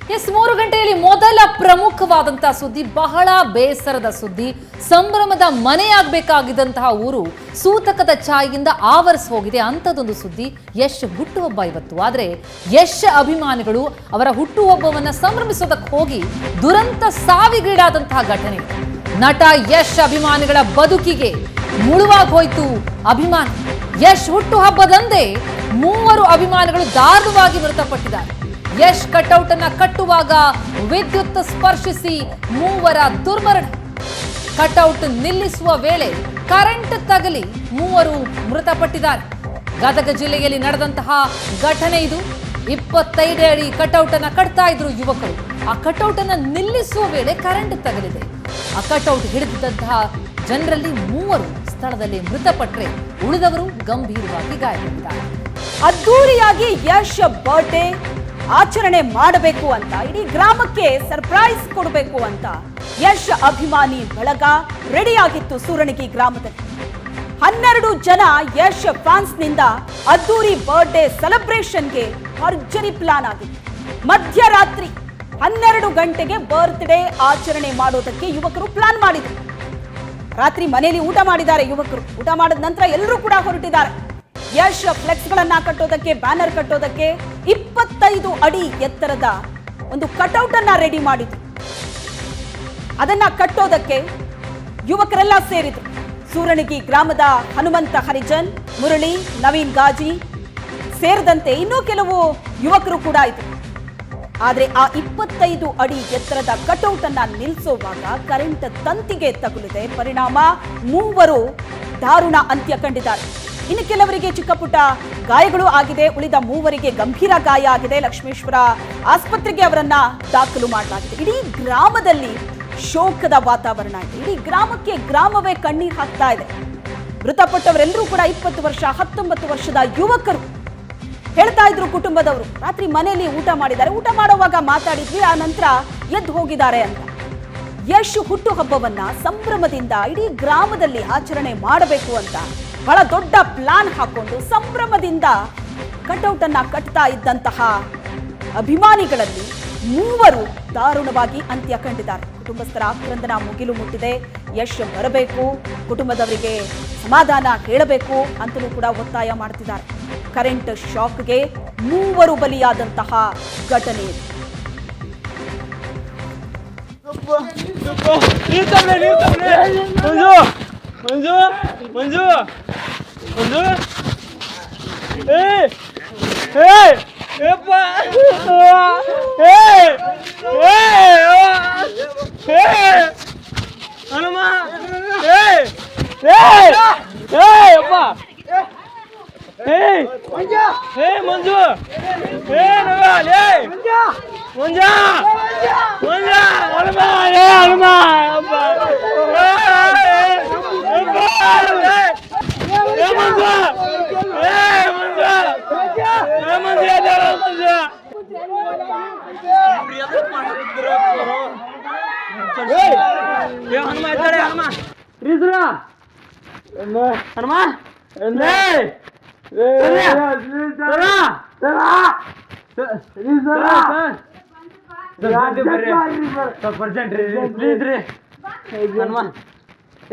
3 ಗಂಟೆಯಲ್ಲಿ ಮೊದಲ ಪ್ರಮುಖವಾದಂತಹ ಸುದ್ದಿ, ಬಹಳ ಬೇಸರದ ಸುದ್ದಿ. ಸಂಭ್ರಮದ ಮನೆಯಾಗಬೇಕಾಗಿದ್ದಂತಹ ಊರು ಸೂತಕದ ಛಾಯಿಯಿಂದ ಆವರಿಸಿ ಹೋಗಿದೆ ಅಂತದೊಂದು ಸುದ್ದಿ. ಯಶ್ ಹುಟ್ಟುಹಬ್ಬ ಇವತ್ತು. ಆದರೆ ಯಶ್ ಅಭಿಮಾನಿಗಳು ಅವರ ಹುಟ್ಟುಹಬ್ಬವನ್ನ ಸಂಭ್ರಮಿಸೋದಕ್ಕೆ ಹೋಗಿ ದುರಂತ ಸಾವಿಗೀಡಾದಂತಹ ಘಟನೆ. ನಟ ಯಶ್ ಅಭಿಮಾನಿಗಳ ಬದುಕಿಗೆ ಮುಳುವಾಗಿ ಹೋಯ್ತು ಅಭಿಮಾನ. ಯಶ್ ಹುಟ್ಟುಹಬ್ಬದಂದೇ 3 ಅಭಿಮಾನಿಗಳು ದಾರುಣವಾಗಿ ಮೃತಪಟ್ಟಿದ್ದಾರೆ. ಯಶ್ ಕಟೌಟ್ ಅನ್ನ ಕಟ್ಟುವಾಗ ವಿದ್ಯುತ್ ಸ್ಪರ್ಶಿಸಿ 3 ದುರ್ಮರಣ. ಕಟೌಟ್ ನಿಲ್ಲಿಸುವ ವೇಳೆ ಕರೆಂಟ್ ತಗಲಿ 3 ಮೃತಪಟ್ಟಿದ್ದಾರೆ. ಗದಗ ಜಿಲ್ಲೆಯಲ್ಲಿ ನಡೆದಂತಹ ಘಟನೆ ಇದು. 25 ಅಡಿ ಕಟೌಟ್ ಅನ್ನ ಕಟ್ತಾ ಇದ್ರು ಯುವಕರು. ಆ ಕಟೌಟ್ ಅನ್ನ ನಿಲ್ಲಿಸುವ ವೇಳೆ ಕರೆಂಟ್ ತಗಲಿದೆ. ಆ ಕಟೌಟ್ ಹಿಡಿದಿದ್ದಂತಹ ಜನರಲ್ಲಿ 3 ಸ್ಥಳದಲ್ಲಿ ಮೃತಪಟ್ಟರೆ ಉಳಿದವರು ಗಂಭೀರವಾಗಿ ಗಾಯಗೊಂಡಿದ್ದಾರೆ. ಅದ್ದೂರಿಯಾಗಿ ಯಶ್ ಬರ್ತ್ಡೇ ಆಚರಣೆ ಮಾಡಬೇಕು ಅಂತ ಇಡೀ ಗ್ರಾಮಕ್ಕೆ ಸರ್ಪ್ರೈಸ್ ಕೊಡಬೇಕು ಅಂತ ಯಶ್ ಅಭಿಮಾನಿ ಬಳಗ ರೆಡಿಯಾಗಿತ್ತು ಸೂರಣಗಿ ಗ್ರಾಮದಲ್ಲಿ. 12 ಜನ ಯಶ್ ಫ್ಯಾನ್ಸ್ ನಿಂದ ಅದ್ದೂರಿ ಬರ್ತ್ಡೇ ಸೆಲೆಬ್ರೇಷನ್ಗೆ ಭರ್ಜರಿ ಪ್ಲಾನ್ ಆಗಿತ್ತು. ಮಧ್ಯರಾತ್ರಿ 12 ಗಂಟೆಗೆ ಬರ್ತ್ಡೇ ಆಚರಣೆ ಮಾಡೋದಕ್ಕೆ ಯುವಕರು ಪ್ಲಾನ್ ಮಾಡಿದ್ರು. ರಾತ್ರಿ ಮನೆಯಲ್ಲಿ ಊಟ ಮಾಡಿದ್ದಾರೆ ಯುವಕರು. ಊಟ ಮಾಡಿದ ನಂತರ ಎಲ್ಲರೂ ಕೂಡ ಹೊರಟಿದ್ದಾರೆ. ಯಶ್ ಫ್ಲೆಕ್ಸ್ ಗಳನ್ನ ಕಟ್ಟೋದಕ್ಕೆ, ಬ್ಯಾನರ್ ಕಟ್ಟೋದಕ್ಕೆ 25 ಅಡಿ ಎತ್ತರದ ಒಂದು ಕಟೌಟ್ ಅನ್ನ ರೆಡಿ ಮಾಡಿದ್ರು. ಅದನ್ನ ಕಟ್ಟೋದಕ್ಕೆ ಯುವಕರೆಲ್ಲ ಸೇರಿದ್ರು. ಸೂರಣಗಿ ಗ್ರಾಮದ ಹನುಮಂತ ಹರಿಜನ್, ಮುರಳಿ, ನವೀನ್ ಗಾಜಿ ಸೇರಿದಂತೆ ಇನ್ನೂ ಕೆಲವು ಯುವಕರು ಕೂಡ ಇದ್ರು. ಆದ್ರೆ ಆ 25 ಅಡಿ ಎತ್ತರದ ಕಟೌಟ್ ಅನ್ನ ನಿಲ್ಲಿಸುವಾಗ ಕರೆಂಟ್ ತಂತಿಗೆ ತಗುಲಿದೆ. ಪರಿಣಾಮ 3 ದಾರುಣ ಅಂತ್ಯ ಕಂಡಿದ್ದಾರೆ. ಇನ್ನು ಕೆಲವರಿಗೆ ಚಿಕ್ಕ ಪುಟ್ಟ ಗಾಯಗಳು ಆಗಿದೆ. ಉಳಿದ 3 ಗಂಭೀರ ಗಾಯ ಆಗಿದೆ. ಲಕ್ಷ್ಮೇಶ್ವರ ಆಸ್ಪತ್ರೆಗೆ ಅವರನ್ನ ದಾಖಲು ಮಾಡಲಾಗಿದೆ. ಇಡೀ ಗ್ರಾಮದಲ್ಲಿ ಶೋಕದ ವಾತಾವರಣ ಇದೆ. ಇಡೀ ಗ್ರಾಮಕ್ಕೆ ಗ್ರಾಮವೇ ಕಣ್ಣೀರು ಹಾಕ್ತಾ ಇದೆ. ಮೃತಪಟ್ಟವರೆಲ್ಲರೂ ಕೂಡ 20 ವರ್ಷ 19 ವರ್ಷದ ಯುವಕರು. ಹೇಳ್ತಾ ಇದ್ರು ಕುಟುಂಬದವರು, ರಾತ್ರಿ ಮನೆಯಲ್ಲಿ ಊಟ ಮಾಡಿದ್ದಾರೆ, ಊಟ ಮಾಡುವಾಗ ಮಾತಾಡಿದ್ವಿ, ಆ ನಂತರ ಎದ್ದು ಹೋಗಿದ್ದಾರೆ ಅಂತ. ಯಶ್ ಹುಟ್ಟುಹಬ್ಬವನ್ನ ಸಂಭ್ರಮದಿಂದ ಇಡೀ ಗ್ರಾಮದಲ್ಲಿ ಆಚರಣೆ ಮಾಡಬೇಕು ಅಂತ ಬಹಳ ದೊಡ್ಡ ಪ್ಲಾನ್ ಹಾಕೊಂಡು ಸಂಭ್ರಮದಿಂದ ಕಟೌಟ್ ಅನ್ನ ಕಟ್ತಾ ಇದ್ದಂತಹ ಅಭಿಮಾನಿಗಳಲ್ಲಿ 3 ದಾರುಣವಾಗಿ ಅಂತ್ಯ ಕಂಡಿದ್ದಾರೆ. ಕುಟುಂಬಸ್ಥರ ಆಕ್ರಂದನ ಮುಗಿಲು ಮುಟ್ಟಿದೆ. ಯಶ್ ಬರಬೇಕು, ಕುಟುಂಬದವರಿಗೆ ಸಮಾಧಾನ ಹೇಳಬೇಕು ಅಂತಲೂ ಕೂಡ ಒತ್ತಾಯ ಮಾಡ್ತಿದ್ದಾರೆ. ಕರೆಂಟ್ ಶಾಕ್ಗೆ 3 ಬಲಿಯಾದಂತಹ ಘಟನೆ ಇದು.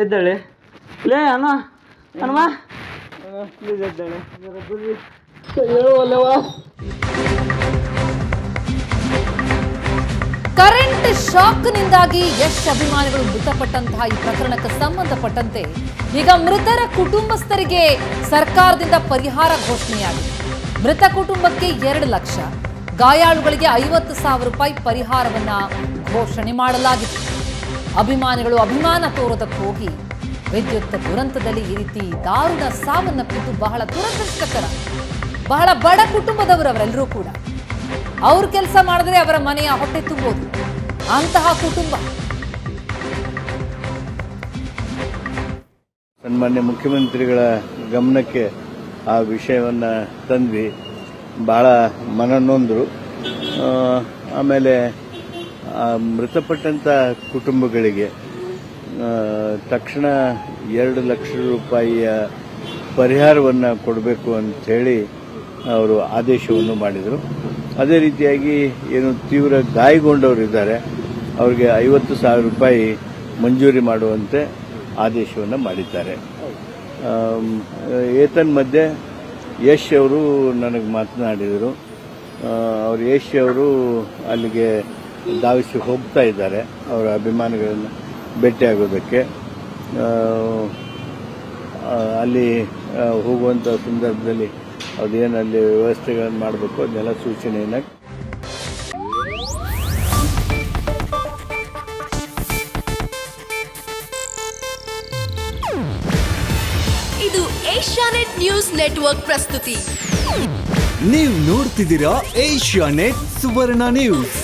ಎದ್ದೇಳಿ ಲೇ ಹನುಮ, ಹನುಮ ಪ್ಲೀಸ್ ಎದ್ದೇಳಿ. ಕರೆಂಟ್ ಶಾಕ್ನಿಂದಾಗಿ ಯಶ್ ಅಭಿಮಾನಿಗಳು ಮೃತಪಟ್ಟಂತಹ ಈ ಪ್ರಕರಣಕ್ಕೆ ಸಂಬಂಧಪಟ್ಟಂತೆ ಈಗ ಮೃತರ ಕುಟುಂಬಸ್ಥರಿಗೆ ಸರ್ಕಾರದಿಂದ ಪರಿಹಾರ ಘೋಷಣೆಯಾಗಿದೆ. ಮೃತ ಕುಟುಂಬಕ್ಕೆ 2 ಲಕ್ಷ, ಗಾಯಾಳುಗಳಿಗೆ 50,000 ರೂಪಾಯಿ ಪರಿಹಾರವನ್ನ ಘೋಷಣೆ ಮಾಡಲಾಗಿದೆ. ಅಭಿಮಾನಿಗಳು ಅಭಿಮಾನ ತೋರೋದಕ್ಕೆ ಹೋಗಿ ವಿದ್ಯುತ್ ದುರಂತದಲ್ಲಿ ಈ ರೀತಿ ದಾರುಣ ಸಾವನ್ನಪ್ಪಿದ್ದು ಬಹಳ ದುರದೃಷ್ಟಕರ. ಬಹಳ ಬಡ ಕುಟುಂಬದವರು ಅವರೆಲ್ಲರೂ ಕೂಡ. ಅವ್ರ ಕೆಲಸ ಮಾಡಿದ್ರೆ ಅವರ ಮನೆಯ ಹೊಟ್ಟೆ ತುಂಬೋದು ಅಂತಹ ಕುಟುಂಬ. ಸನ್ಮಾನ್ಯ ಮುಖ್ಯಮಂತ್ರಿಗಳ ಗಮನಕ್ಕೆ ಆ ವಿಷಯವನ್ನು ತಂದ್ವಿ. ಭಾಳ ಮನನೊಂದರು. ಆಮೇಲೆ ಮೃತಪಟ್ಟಂಥ ಕುಟುಂಬಗಳಿಗೆ ತಕ್ಷಣ 2 ಲಕ್ಷ ರೂಪಾಯಿಯ ಪರಿಹಾರವನ್ನು ಕೊಡಬೇಕು ಅಂಥೇಳಿ ಅವರು ಆದೇಶವನ್ನು ಮಾಡಿದರು. ಅದೇ ರೀತಿಯಾಗಿ ಏನು ತೀವ್ರ ಗಾಯಗೊಂಡವರು ಇದ್ದಾರೆ ಅವರಿಗೆ 50,000 ರೂಪಾಯಿ ಮಂಜೂರಿ ಮಾಡುವಂತೆ ಆದೇಶವನ್ನು ಮಾಡಿದ್ದಾರೆ. ಏತನ್ಮಧ್ಯೆ ಯಶ್ ಅವರು ನನಗೆ ಮಾತನಾಡಿದರು. ಅವರು ಯಶ್ ಅವರು ಅಲ್ಲಿಗೆ ಧಾವಿಸಿ ಹೋಗ್ತಾ ಇದ್ದಾರೆ ಅವರ ಅಭಿಮಾನಿಗಳನ್ನು ಭೇಟಿಯಾಗೋದಕ್ಕೆ. ಅಲ್ಲಿ ಹೋಗುವಂಥ ಸಂದರ್ಭದಲ್ಲಿ ಅದೇನು ಅಲ್ಲಿ ವ್ಯವಸ್ಥೆಗಳನ್ನು ಮಾಡಬೇಕು ಅದನ್ನೆಲ್ಲ ಸೂಚನೆಯನ್ನು ಇದು ಏಷ್ಯಾನೆಟ್ ನ್ಯೂಸ್ ನೆಟ್ವರ್ಕ್ ಪ್ರಸ್ತುತಿ. ನೀವು ನೋಡ್ತಿದ್ದೀರಾ ಏಷ್ಯಾನೆಟ್ ಸುವರ್ಣ ನ್ಯೂಸ್.